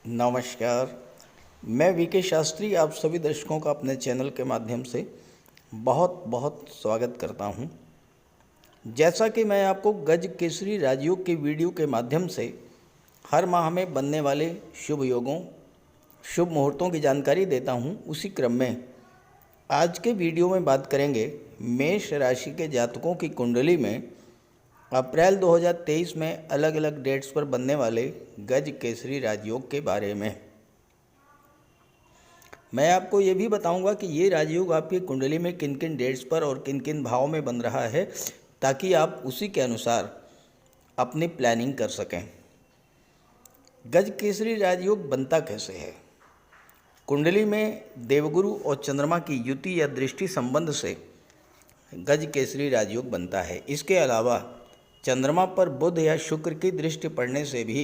नमस्कार। मैं वीके शास्त्री आप सभी दर्शकों का अपने चैनल के माध्यम से बहुत बहुत स्वागत करता हूं। जैसा कि मैं आपको गज केसरी राजयोग के वीडियो के माध्यम से हर माह में बनने वाले शुभ योगों, शुभ मुहूर्तों की जानकारी देता हूं, उसी क्रम में आज के वीडियो में बात करेंगे मेष राशि के जातकों की कुंडली में अप्रैल 2023 में अलग अलग डेट्स पर बनने वाले गज केसरी राजयोग के बारे में। मैं आपको ये भी बताऊंगा कि ये राजयोग आपकी कुंडली में किन किन डेट्स पर और किन किन भाव में बन रहा है, ताकि आप उसी के अनुसार अपनी प्लानिंग कर सकें। गज केसरी राजयोग बनता कैसे है? कुंडली में देवगुरु और चंद्रमा की युति या दृष्टि संबंध से गज केसरी राजयोग बनता है। इसके अलावा चंद्रमा पर बुध या शुक्र की दृष्टि पड़ने से भी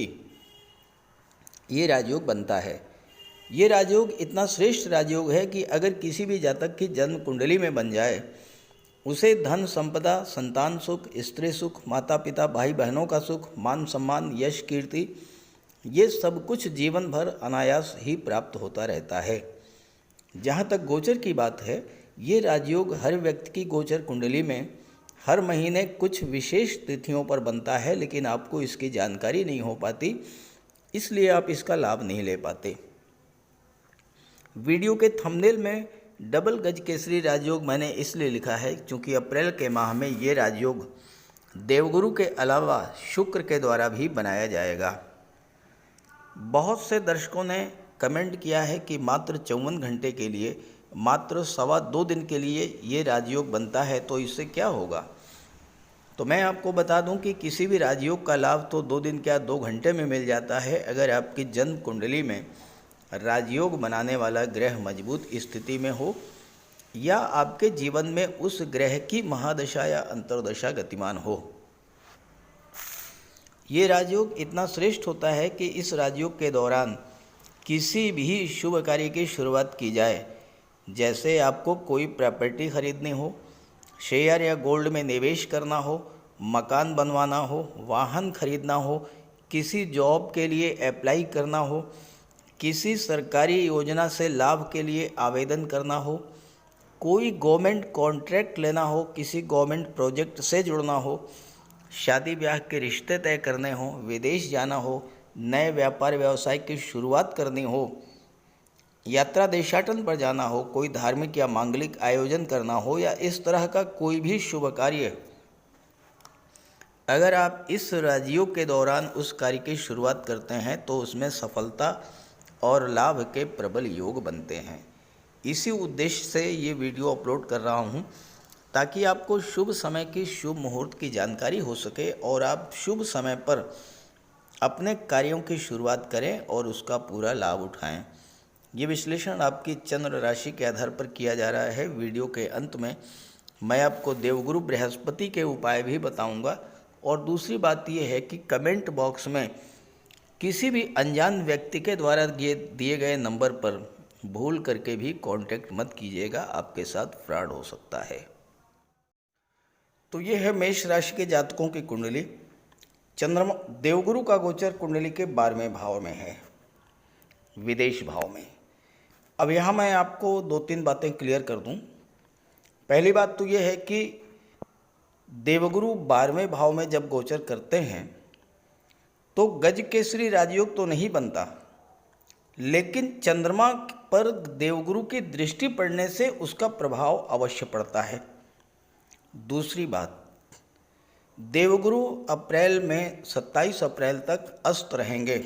ये राजयोग बनता है। ये राजयोग इतना श्रेष्ठ राजयोग है कि अगर किसी भी जातक की जन्म कुंडली में बन जाए, उसे धन संपदा, संतान सुख, स्त्री सुख, माता पिता, भाई बहनों का सुख, मान सम्मान, यश कीर्ति, ये सब कुछ जीवन भर अनायास ही प्राप्त होता रहता है। जहाँ तक गोचर की बात है, ये राजयोग हर व्यक्ति की गोचर कुंडली में हर महीने कुछ विशेष तिथियों पर बनता है, लेकिन आपको इसकी जानकारी नहीं हो पाती, इसलिए आप इसका लाभ नहीं ले पाते। वीडियो के थंबनेल में डबल गज केसरी राजयोग मैंने इसलिए लिखा है क्योंकि अप्रैल के माह में ये राजयोग देवगुरु के अलावा शुक्र के द्वारा भी बनाया जाएगा। बहुत से दर्शकों ने कमेंट किया है कि मात्र 54 घंटे के लिए, मात्र 2.25 दिन के लिए ये राजयोग बनता है, तो इससे क्या होगा? तो मैं आपको बता दूं कि किसी भी राजयोग का लाभ तो 2 दिन क्या 2 घंटे में मिल जाता है, अगर आपकी जन्म कुंडली में राजयोग बनाने वाला ग्रह मजबूत स्थिति में हो या आपके जीवन में उस ग्रह की महादशा या अंतर्दशा गतिमान हो। ये राजयोग इतना श्रेष्ठ होता है कि इस राजयोग के दौरान किसी भी शुभ कार्य की शुरुआत की जाए, जैसे आपको कोई प्रॉपर्टी खरीदनी हो, शेयर या गोल्ड में निवेश करना हो, मकान बनवाना हो, वाहन खरीदना हो, किसी जॉब के लिए अप्लाई करना हो, किसी सरकारी योजना से लाभ के लिए आवेदन करना हो, कोई गवर्नमेंट कॉन्ट्रैक्ट लेना हो, किसी गवर्नमेंट प्रोजेक्ट से जुड़ना हो, शादी ब्याह के रिश्ते तय करने हो, विदेश जाना हो, नए व्यापार व्यवसाय की शुरुआत करनी हो, यात्रा देशाटन पर जाना हो, कोई धार्मिक या मांगलिक आयोजन करना हो, या इस तरह का कोई भी शुभ कार्य, अगर आप इस राजयोग के दौरान उस कार्य की शुरुआत करते हैं तो उसमें सफलता और लाभ के प्रबल योग बनते हैं। इसी उद्देश्य से ये वीडियो अपलोड कर रहा हूँ, ताकि आपको शुभ समय की, शुभ मुहूर्त की जानकारी हो सके और आप शुभ समय पर अपने कार्यों की शुरुआत करें और उसका पूरा लाभ उठाएं। ये विश्लेषण आपकी चंद्र राशि के आधार पर किया जा रहा है। वीडियो के अंत में मैं आपको देवगुरु बृहस्पति के उपाय भी बताऊंगा। और दूसरी बात यह है कि कमेंट बॉक्स में किसी भी अनजान व्यक्ति के द्वारा दिए गए नंबर पर भूल करके भी कांटेक्ट मत कीजिएगा, आपके साथ फ्रॉड हो सकता है। तो ये है मेष राशि के जातकों की कुंडली। चंद्रमा देवगुरु का गोचर कुंडली के 12वें भाव में है, विदेश भाव में। अब यहाँ मैं आपको 2-3 बातें क्लियर कर दूँ। पहली बात तो ये है कि देवगुरु 12वें भाव में जब गोचर करते हैं तो गज केसरी राजयोग तो नहीं बनता, लेकिन चंद्रमा पर देवगुरु की दृष्टि पड़ने से उसका प्रभाव अवश्य पड़ता है। दूसरी बात, देवगुरु अप्रैल में 27 अप्रैल तक अस्त रहेंगे,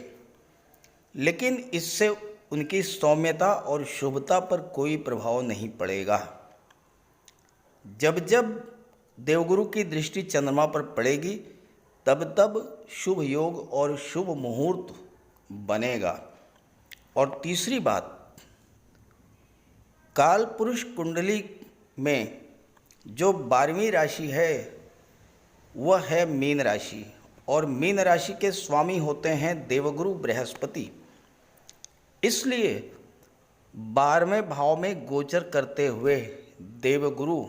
लेकिन इससे उनकी सौम्यता और शुभता पर कोई प्रभाव नहीं पड़ेगा। जब जब देवगुरु की दृष्टि चंद्रमा पर पड़ेगी, तब तब शुभ योग और शुभ मुहूर्त बनेगा। और तीसरी बात, काल पुरुष कुंडली में जो 12वीं राशि है वह है मीन राशि, और मीन राशि के स्वामी होते हैं देवगुरु बृहस्पति। इसलिए 12वें भाव में गोचर करते हुए देवगुरु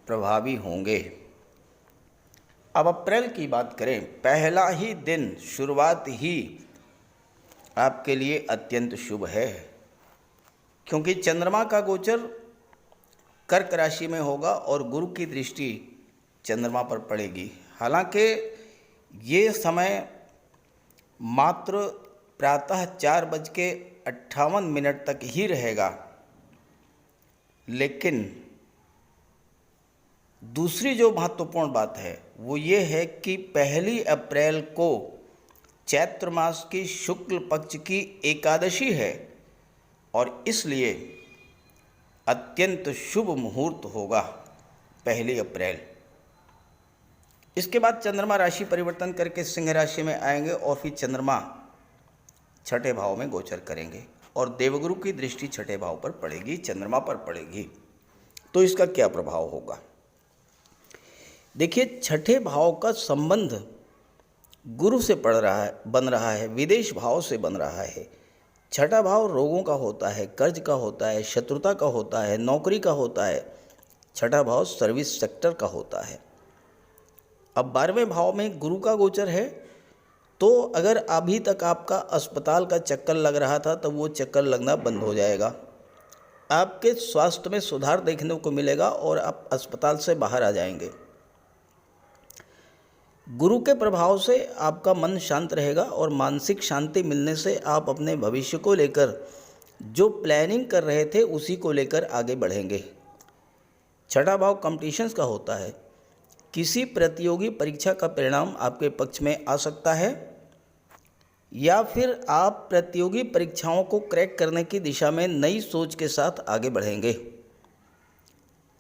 प्रभावी होंगे। अब अप्रैल की बात करें, पहला ही दिन, शुरुआत ही आपके लिए अत्यंत शुभ है, क्योंकि चंद्रमा का गोचर कर्क राशि में होगा और गुरु की दृष्टि चंद्रमा पर पड़ेगी। हालांकि ये समय मात्र प्रातः 4:58 तक ही रहेगा, लेकिन दूसरी जो महत्वपूर्ण बात है वो ये है कि 1 अप्रैल को चैत्र मास की शुक्ल पक्ष की एकादशी है और इसलिए अत्यंत शुभ मुहूर्त होगा 1 अप्रैल। इसके बाद चंद्रमा राशि परिवर्तन करके सिंह राशि में आएंगे और फिर चंद्रमा छठे भाव में गोचर करेंगे और देवगुरु की दृष्टि छठे भाव पर पड़ेगी, चंद्रमा पर पड़ेगी। तो इसका क्या प्रभाव होगा? देखिए, छठे भाव का संबंध गुरु से बन रहा है, विदेश भाव से बन रहा है। छठा भाव रोगों का होता है, कर्ज का होता है, शत्रुता का होता है, नौकरी का होता है। छठा भाव सर्विस सेक्टर का होता है। अब 12वें भाव में गुरु का गोचर है, तो अगर अभी तक आपका अस्पताल का चक्कर लग रहा था तो वो चक्कर लगना बंद हो जाएगा। आपके स्वास्थ्य में सुधार देखने को मिलेगा और आप अस्पताल से बाहर आ जाएंगे। गुरु के प्रभाव से आपका मन शांत रहेगा और मानसिक शांति मिलने से आप अपने भविष्य को लेकर जो प्लानिंग कर रहे थे उसी को लेकर आगे बढ़ेंगे। छठा भाव कॉम्पिटिशन्स का होता है। किसी प्रतियोगी परीक्षा का परिणाम आपके पक्ष में आ सकता है या फिर आप प्रतियोगी परीक्षाओं को क्रैक करने की दिशा में नई सोच के साथ आगे बढ़ेंगे।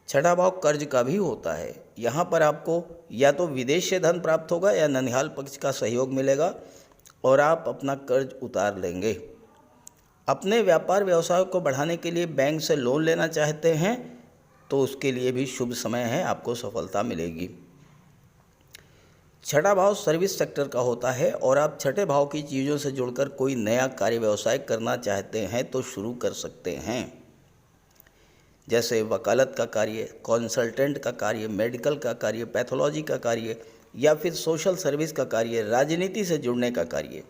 छठा भाव कर्ज का भी होता है। यहाँ पर आपको या तो विदेश से धन प्राप्त होगा या ननिहाल पक्ष का सहयोग मिलेगा और आप अपना कर्ज उतार लेंगे। अपने व्यापार व्यवसाय को बढ़ाने के लिए बैंक से लोन लेना चाहते हैं तो उसके लिए भी शुभ समय है, आपको सफलता मिलेगी। छठा भाव सर्विस सेक्टर का होता है और आप छठे भाव की चीज़ों से जुड़कर कोई नया कार्य व्यवसाय करना चाहते हैं तो शुरू कर सकते हैं, जैसे वकालत का कार्य, कंसल्टेंट का कार्य, मेडिकल का कार्य, पैथोलॉजी का कार्य या फिर सोशल सर्विस का कार्य, राजनीति से जुड़ने का कार्य।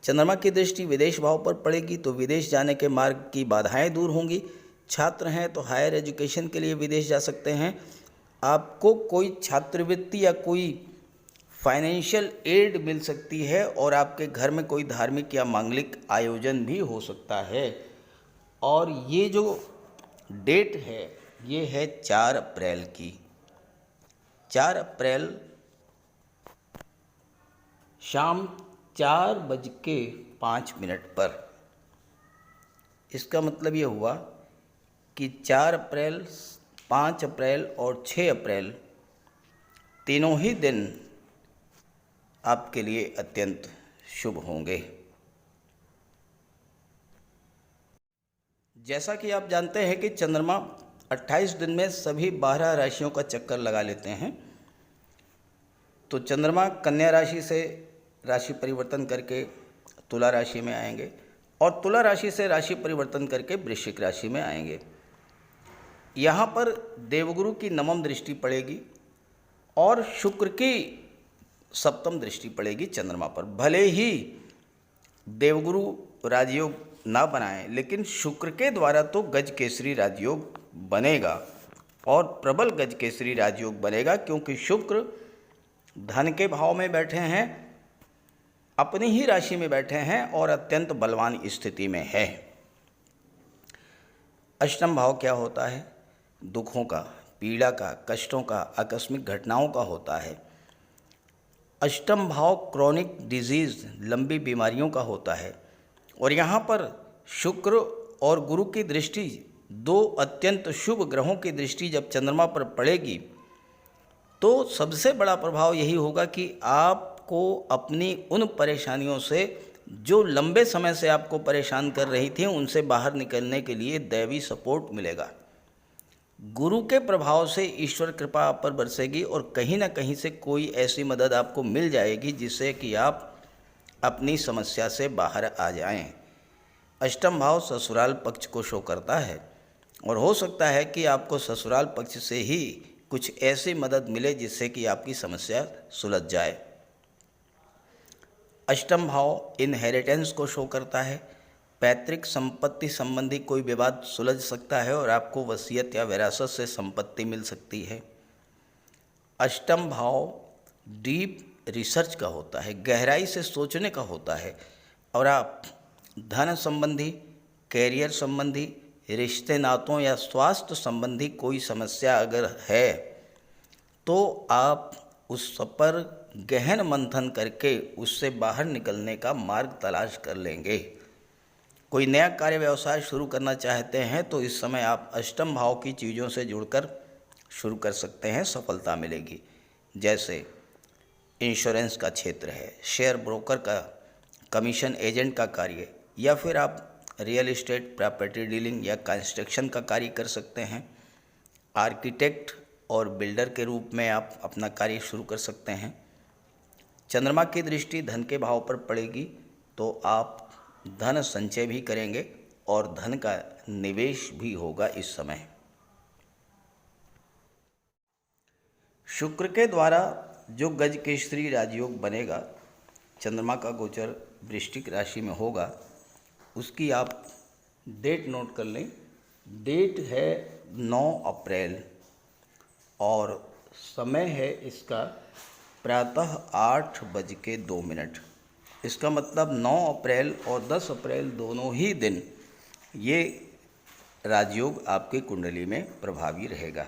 चंद्रमा की दृष्टि विदेश भाव पर पड़ेगी तो विदेश जाने के मार्ग की बाधाएं दूर होंगी। छात्र हैं तो हायर एजुकेशन के लिए विदेश जा सकते हैं। आपको कोई छात्रवृत्ति या कोई फाइनेंशियल एड मिल सकती है और आपके घर में कोई धार्मिक या मांगलिक आयोजन भी हो सकता है। और ये जो डेट है ये है 4 अप्रैल की। 4 अप्रैल शाम 4:05 पर। इसका मतलब ये हुआ कि 4 अप्रैल, 5 अप्रैल और 6 अप्रैल तीनों ही दिन आपके लिए अत्यंत शुभ होंगे। जैसा कि आप जानते हैं कि चंद्रमा 28 दिन में सभी 12 राशियों का चक्कर लगा लेते हैं। तो चंद्रमा कन्या राशि से राशि परिवर्तन करके तुला राशि में आएंगे और तुला राशि से राशि परिवर्तन करके वृश्चिक राशि में आएंगे। यहाँ पर देवगुरु की नवम दृष्टि पड़ेगी और शुक्र की सप्तम दृष्टि पड़ेगी चंद्रमा पर। भले ही देवगुरु राजयोग ना बनाएं, लेकिन शुक्र के द्वारा तो गज केसरी राजयोग बनेगा और प्रबल गज केसरी राजयोग बनेगा, क्योंकि शुक्र धन के भाव में बैठे हैं, अपनी ही राशि में बैठे हैं और अत्यंत बलवान स्थिति में है। अष्टम भाव क्या होता है? दुखों का, पीड़ा का, कष्टों का, आकस्मिक घटनाओं का होता है। अष्टम भाव क्रॉनिक डिजीज़, लंबी बीमारियों का होता है। और यहाँ पर शुक्र और गुरु की दृष्टि, दो अत्यंत शुभ ग्रहों की दृष्टि जब चंद्रमा पर पड़ेगी तो सबसे बड़ा प्रभाव यही होगा कि आपको अपनी उन परेशानियों से जो लंबे समय से आपको परेशान कर रही थी उनसे बाहर निकलने के लिए दैवी सपोर्ट मिलेगा। गुरु के प्रभाव से ईश्वर कृपा आप पर बरसेगी और कहीं ना कहीं से कोई ऐसी मदद आपको मिल जाएगी जिससे कि आप अपनी समस्या से बाहर आ जाएं। अष्टम भाव ससुराल पक्ष को शो करता है और हो सकता है कि आपको ससुराल पक्ष से ही कुछ ऐसी मदद मिले जिससे कि आपकी समस्या सुलझ जाए। अष्टम भाव इनहेरिटेंस को शो करता है। पैतृक संपत्ति संबंधी कोई विवाद सुलझ सकता है और आपको वसीयत या विरासत से संपत्ति मिल सकती है। अष्टम भाव डीप रिसर्च का होता है, गहराई से सोचने का होता है, और आप धन संबंधी, कैरियर संबंधी, रिश्ते नातों या स्वास्थ्य संबंधी कोई समस्या अगर है तो आप उस पर गहन मंथन करके उससे बाहर निकलने का मार्ग तलाश कर लेंगे। कोई नया कार्य व्यवसाय शुरू करना चाहते हैं तो इस समय आप अष्टम भाव की चीज़ों से जुड़कर शुरू कर सकते हैं, सफलता मिलेगी। जैसे इंश्योरेंस का क्षेत्र है, शेयर ब्रोकर का, कमीशन एजेंट का कार्य, या फिर आप रियल एस्टेट, प्रॉपर्टी डीलिंग या कंस्ट्रक्शन का कार्य कर सकते हैं। आर्किटेक्ट और बिल्डर के रूप में आप अपना कार्य शुरू कर सकते हैं। चंद्रमा की दृष्टि धन के भाव पर पड़ेगी तो आप धन संचय भी करेंगे और धन का निवेश भी होगा इस समय। शुक्र के द्वारा जो गज केसरी राजयोग बनेगा, चंद्रमा का गोचर वृश्चिक राशि में होगा, उसकी आप डेट नोट कर लें। डेट है 9 अप्रैल और समय है इसका प्रातः 8:02। इसका मतलब 9 अप्रैल और 10 अप्रैल दोनों ही दिन ये राजयोग आपके कुंडली में प्रभावी रहेगा।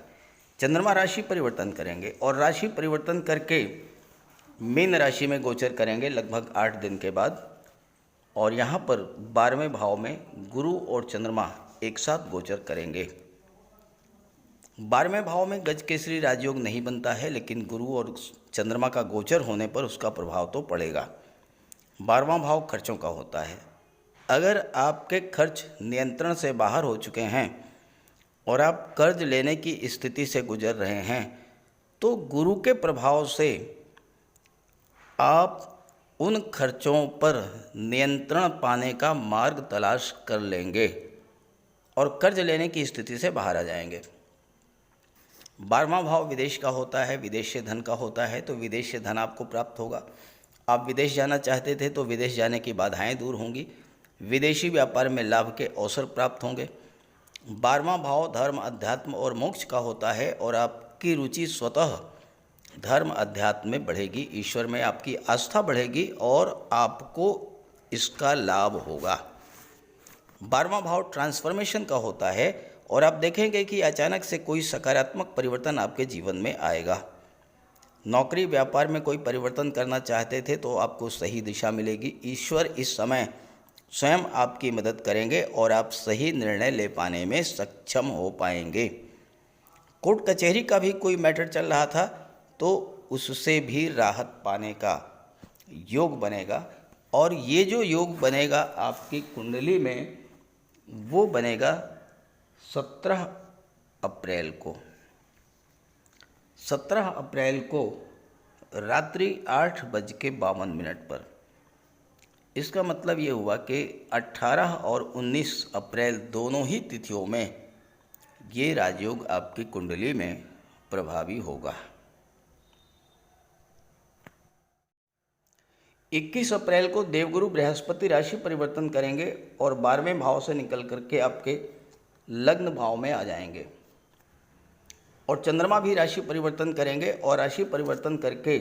चंद्रमा राशि परिवर्तन करेंगे और राशि परिवर्तन करके मीन राशि में गोचर करेंगे लगभग 8 दिन के बाद, और यहाँ पर 12वें भाव में गुरु और चंद्रमा एक साथ गोचर करेंगे। 12वें भाव में गज केसरी राजयोग नहीं बनता है, लेकिन गुरु और चंद्रमा का गोचर होने पर उसका प्रभाव तो पड़ेगा। 12वां भाव खर्चों का होता है। अगर आपके खर्च नियंत्रण से बाहर हो चुके हैं और आप कर्ज लेने की स्थिति से गुजर रहे हैं तो गुरु के प्रभाव से आप उन खर्चों पर नियंत्रण पाने का मार्ग तलाश कर लेंगे और कर्ज लेने की स्थिति से बाहर आ जाएंगे। 12वां भाव विदेश का होता है, विदेश से धन का होता है, तो विदेश से धन आपको प्राप्त होगा। आप विदेश जाना चाहते थे तो विदेश जाने की बाधाएं दूर होंगी, विदेशी व्यापार में लाभ के अवसर प्राप्त होंगे। 12वां भाव धर्म, अध्यात्म और मोक्ष का होता है और आपकी रुचि स्वतः धर्म अध्यात्म में बढ़ेगी, ईश्वर में आपकी आस्था बढ़ेगी और आपको इसका लाभ होगा। 12वां भाव ट्रांसफॉर्मेशन का होता है और आप देखेंगे कि अचानक से कोई सकारात्मक परिवर्तन आपके जीवन में आएगा। नौकरी व्यापार में कोई परिवर्तन करना चाहते थे तो आपको सही दिशा मिलेगी। ईश्वर इस समय स्वयं आपकी मदद करेंगे और आप सही निर्णय ले पाने में सक्षम हो पाएंगे। कोर्ट कचहरी का भी कोई मैटर चल रहा था तो उससे भी राहत पाने का योग बनेगा, और ये जो योग बनेगा आपकी कुंडली में वो बनेगा 17 अप्रैल को। 17 अप्रैल को रात्रि 8:52 पर। इसका मतलब ये हुआ कि 18 और 19 अप्रैल दोनों ही तिथियों में ये राजयोग आपकी कुंडली में प्रभावी होगा। 21 अप्रैल को देवगुरु बृहस्पति राशि परिवर्तन करेंगे और 12वें भाव से निकल करके आपके लग्न भाव में आ जाएंगे, और चंद्रमा भी राशि परिवर्तन करेंगे और राशि परिवर्तन करके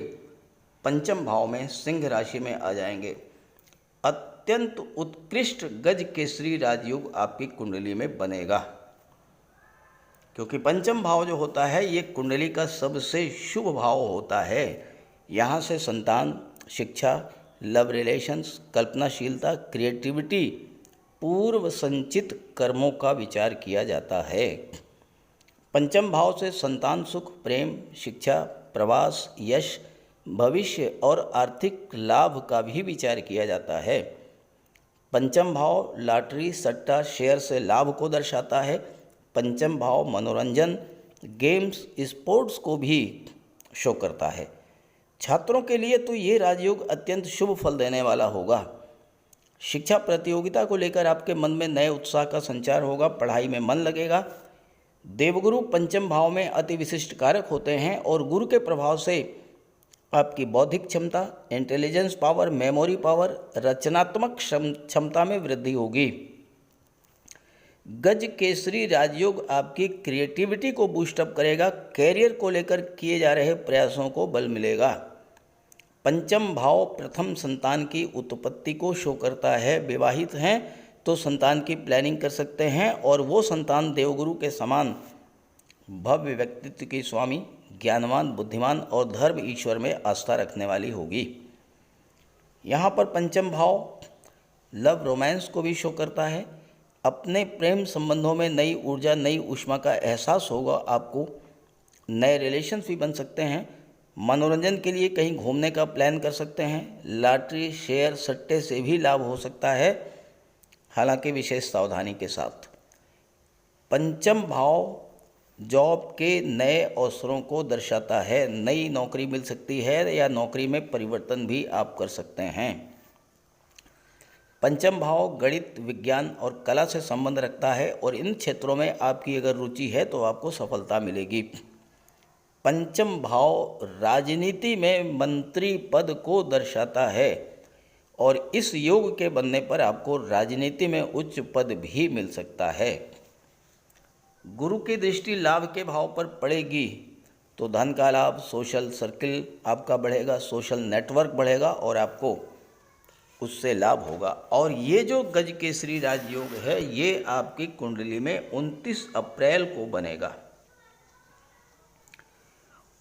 पंचम भाव में सिंह राशि में आ जाएंगे। अत्यंत उत्कृष्ट गज केसरी राजयोग आपकी कुंडली में बनेगा, क्योंकि पंचम भाव जो होता है ये कुंडली का सबसे शुभ भाव होता है। यहाँ से संतान, शिक्षा, लव रिलेशंस, कल्पनाशीलता, क्रिएटिविटी, पूर्व संचित कर्मों का विचार किया जाता है। पंचम भाव से संतान सुख, प्रेम, शिक्षा, प्रवास, यश, भविष्य और आर्थिक लाभ का भी विचार किया जाता है। पंचम भाव लॉटरी, सट्टा, शेयर से लाभ को दर्शाता है। पंचम भाव मनोरंजन, गेम्स, स्पोर्ट्स को भी शो करता है। छात्रों के लिए तो ये राजयोग अत्यंत शुभ फल देने वाला होगा। शिक्षा प्रतियोगिता को लेकर आपके मन में नए उत्साह का संचार होगा, पढ़ाई में मन लगेगा। देवगुरु पंचम भाव में अति विशिष्ट कारक होते हैं और गुरु के प्रभाव से आपकी बौद्धिक क्षमता, इंटेलिजेंस पावर, मेमोरी पावर, रचनात्मक क्षमता में वृद्धि होगी। गज केसरी राजयोग आपकी क्रिएटिविटी को बूस्टअप करेगा। कैरियर को लेकर किए जा रहे प्रयासों को बल मिलेगा। पंचम भाव प्रथम संतान की उत्पत्ति को शो करता है। विवाहित हैं तो संतान की प्लानिंग कर सकते हैं और वो संतान देवगुरु के समान भव्य व्यक्तित्व की स्वामी, ज्ञानवान, बुद्धिमान और धर्म ईश्वर में आस्था रखने वाली होगी। यहाँ पर पंचम भाव लव रोमांस को भी शो करता है। अपने प्रेम संबंधों में नई ऊर्जा, नई ऊष्मा का एहसास होगा आपको। नए रिलेशंस भी बन सकते हैं। मनोरंजन के लिए कहीं घूमने का प्लान कर सकते हैं। लॉटरी, शेयर, सट्टे से भी लाभ हो सकता है, हालांकि विशेष सावधानी के साथ। पंचम भाव जॉब के नए अवसरों को दर्शाता है। नई नौकरी मिल सकती है या नौकरी में परिवर्तन भी आप कर सकते हैं। पंचम भाव गणित, विज्ञान और कला से संबंध रखता है और इन क्षेत्रों में आपकी अगर रुचि है तो आपको सफलता मिलेगी। पंचम भाव राजनीति में मंत्री पद को दर्शाता है और इस योग के बनने पर आपको राजनीति में उच्च पद भी मिल सकता है। गुरु की दृष्टि लाभ के भाव पर पड़ेगी तो धन का लाभ, सोशल सर्किल आपका बढ़ेगा, सोशल नेटवर्क बढ़ेगा और आपको उससे लाभ होगा। और ये जो गज केसरी राजयोग है ये आपकी कुंडली में 29 अप्रैल को बनेगा।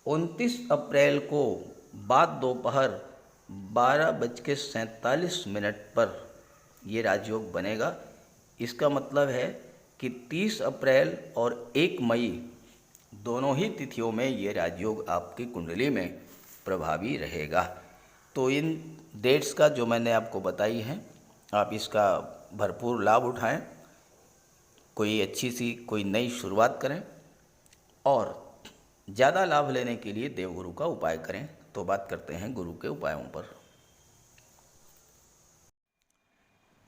29 अप्रैल को बाद दोपहर 12:47 पर ये राजयोग बनेगा। इसका मतलब है कि 30 अप्रैल और 1 मई दोनों ही तिथियों में ये राजयोग आपकी कुंडली में प्रभावी रहेगा। तो इन डेट्स का जो मैंने आपको बताई है, आप इसका भरपूर लाभ उठाएं, कोई अच्छी सी कोई नई शुरुआत करें और ज़्यादा लाभ लेने के लिए देवगुरु का उपाय करें। तो बात करते हैं गुरु के उपायों पर।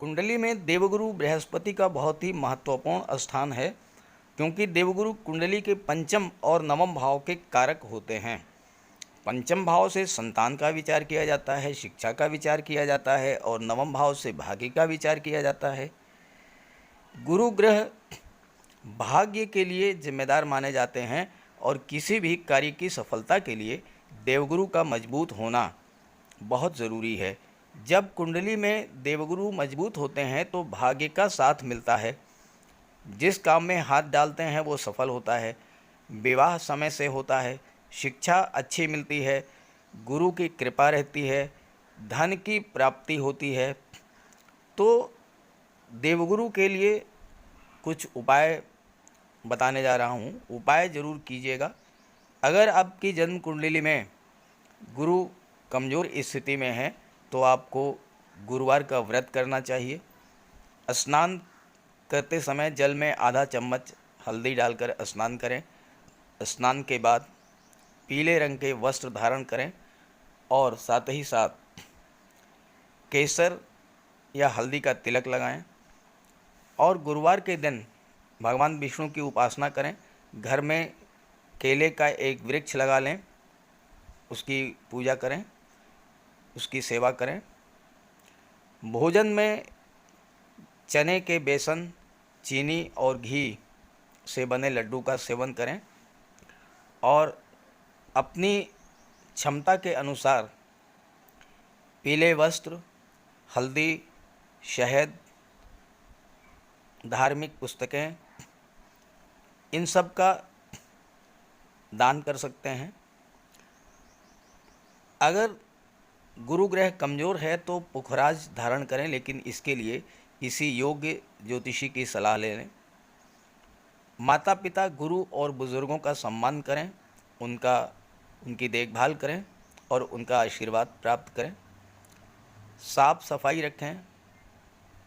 कुंडली में देवगुरु बृहस्पति का बहुत ही महत्वपूर्ण स्थान है, क्योंकि देवगुरु कुंडली के पंचम और नवम भाव के कारक होते हैं। पंचम भाव से संतान का विचार किया जाता है, शिक्षा का विचार किया जाता है और नवम भाव से भाग्य का विचार किया जाता है। गुरु ग्रह भाग्य के लिए जिम्मेदार माने जाते हैं और किसी भी कार्य की सफलता के लिए देवगुरु का मजबूत होना बहुत ज़रूरी है। जब कुंडली में देवगुरु मजबूत होते हैं तो भाग्य का साथ मिलता है। जिस काम में हाथ डालते हैं वो सफल होता है। विवाह समय से होता है, शिक्षा अच्छी मिलती है, गुरु की कृपा रहती है, धन की प्राप्ति होती है। तो देवगुरु के लिए कुछ उपाय बताने जा रहा हूँ, उपाय ज़रूर कीजिएगा। अगर आपकी जन्म कुंडली में गुरु कमज़ोर स्थिति में है तो आपको गुरुवार का व्रत करना चाहिए। स्नान करते समय जल में आधा चम्मच हल्दी डालकर स्नान करें। स्नान के बाद पीले रंग के वस्त्र धारण करें और साथ ही साथ केसर या हल्दी का तिलक लगाएं। और गुरुवार के दिन भगवान विष्णु की उपासना करें। घर में केले का एक वृक्ष लगा लें, उसकी पूजा करें, उसकी सेवा करें। भोजन में चने के बेसन, चीनी और घी से बने लड्डू का सेवन करें और अपनी क्षमता के अनुसार पीले वस्त्र, हल्दी, शहद, धार्मिक पुस्तकें, इन सब का दान कर सकते हैं। अगर गुरु ग्रह कमज़ोर है तो पुखराज धारण करें, लेकिन इसके लिए किसी योग्य ज्योतिषी की सलाह ले लें। माता पिता, गुरु और बुज़ुर्गों का सम्मान करें, उनकी देखभाल करें और उनका आशीर्वाद प्राप्त करें। साफ सफाई रखें,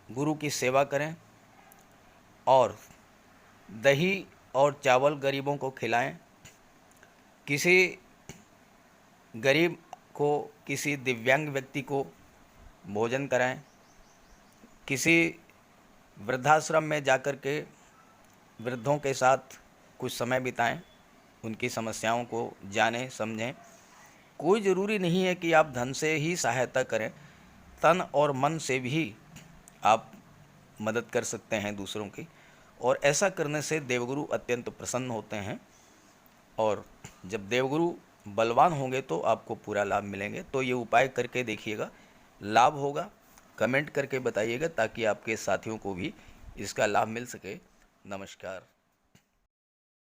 गुरु की सेवा करें और दही और चावल गरीबों को खिलाएं। किसी गरीब को, किसी दिव्यांग व्यक्ति को भोजन कराएं। किसी वृद्धाश्रम में जाकर के वृद्धों के साथ कुछ समय बिताएं, उनकी समस्याओं को जानें, समझें। कोई ज़रूरी नहीं है कि आप धन से ही सहायता करें, तन और मन से भी आप मदद कर सकते हैं दूसरों की, और ऐसा करने से देवगुरु अत्यंत प्रसन्न होते हैं। और जब देवगुरु बलवान होंगे तो आपको पूरा लाभ मिलेंगे। तो ये उपाय करके देखिएगा, लाभ होगा। कमेंट करके बताइएगा ताकि आपके साथियों को भी इसका लाभ मिल सके। नमस्कार।